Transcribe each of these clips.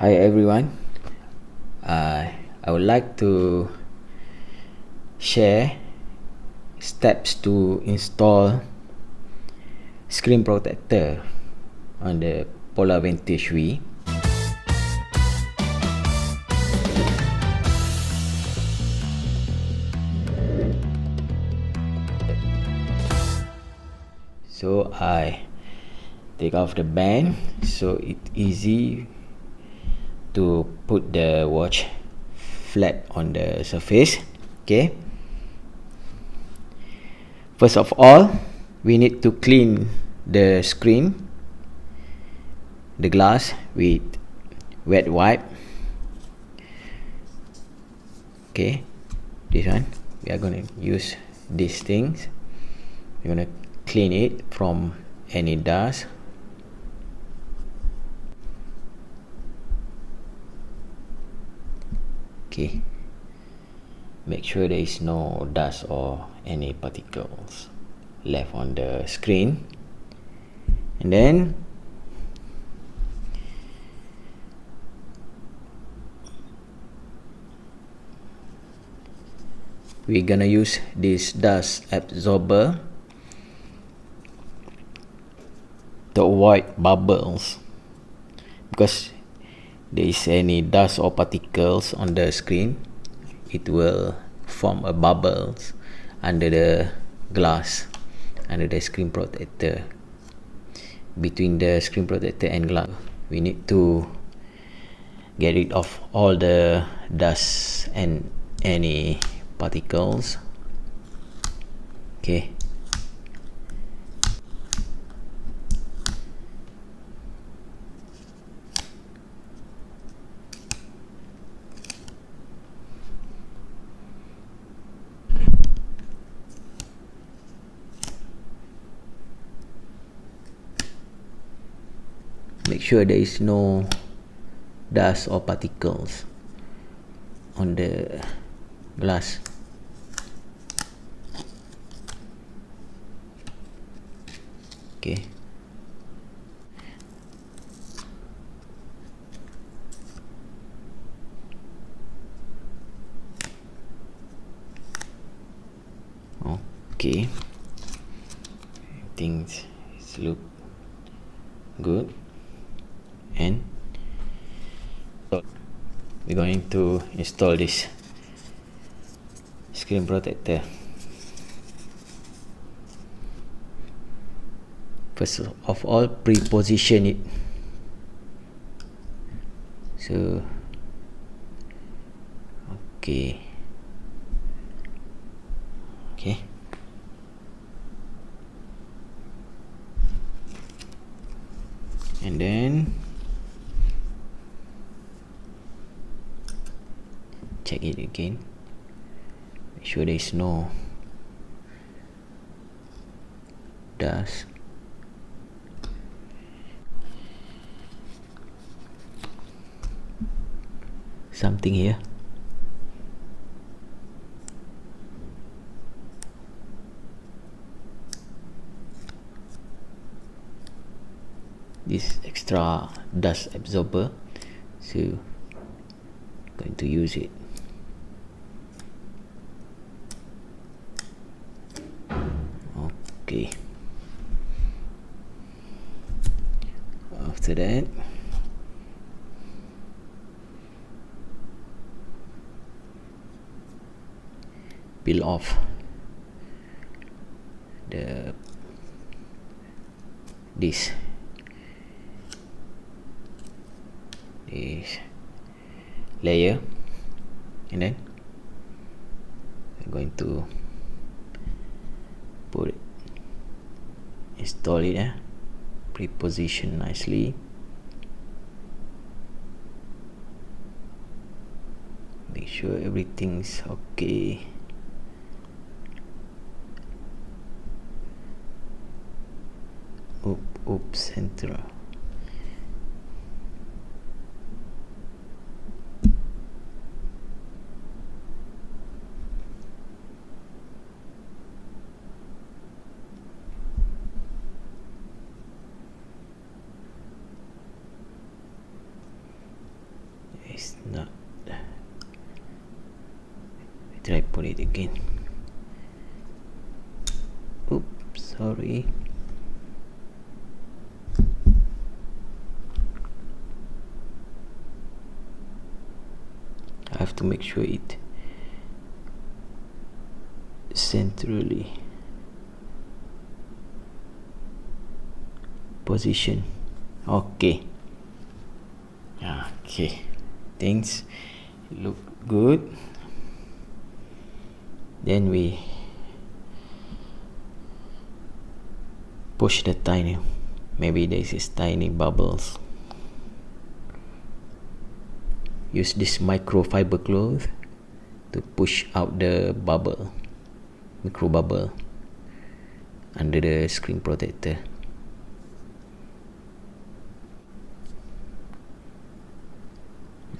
Hi everyone. I would like to share steps to install screen protector on the Polar Vantage V. So I take off the band so it's easy to put the watch flat on the surface. Okay, first of all we need to clean the screen, the glass, with wet wipe. Okay, this one we are going to use these things. We're going to clean it from any dust. Okay, make sure there is no dust or any particles left on the screen, and then we're gonna use this dust absorber to avoid bubbles, because there is any dust or particles on the screen, it will form a bubbles under the glass, under the screen protector. Between the screen protector and glass, we need to get rid of all the dust and any particles. Okay, make sure there is no dust or particles on the glass. Okay, okay, things look good, and we're going to install this screen protector. First of all, pre-position it. So okay, and then check it again, make sure there is no dust. Something here. This extra dust absorber, so going to use it. Okay, after that peel off this layer, and then I'm going to install it, pre-position nicely. Make sure everything's okay. Oops, center. It's not. Try put it again. Oops, sorry. I have to make sure it centrally position. Okay, things look good. Then we push the tiny, maybe this is tiny bubbles. Use this microfiber cloth to push out the bubble, micro bubble, under the screen protector.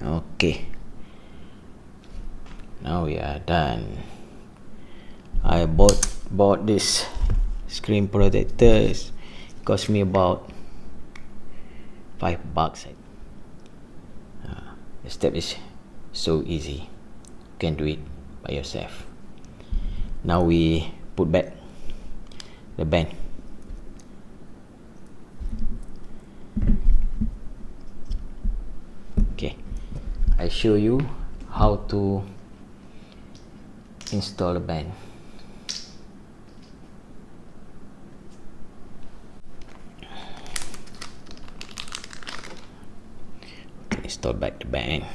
Okay, now we are done. I bought this screen protectors. Cost me about $5. The step is so easy. You can do it by yourself. Now we put back the band. Okay, I show you how to install the band. Install back the band.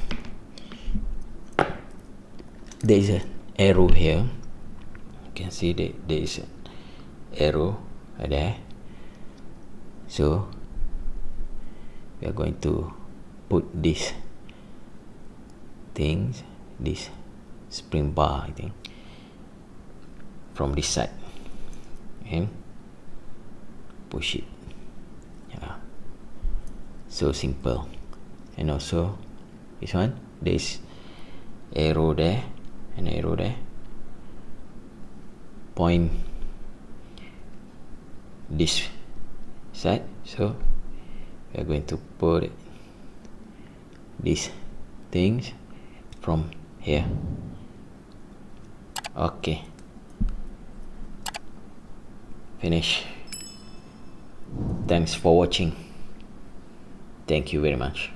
There is an arrow here. You can see that there is an arrow right there. So we are going to put this things, this spring bar, I think, from this side and push it. Yeah, so simple. And also this one, there's arrow there and arrow there, point this side. So we are going to put these things from here. Okay, finish. Thanks for watching. Thank you very much.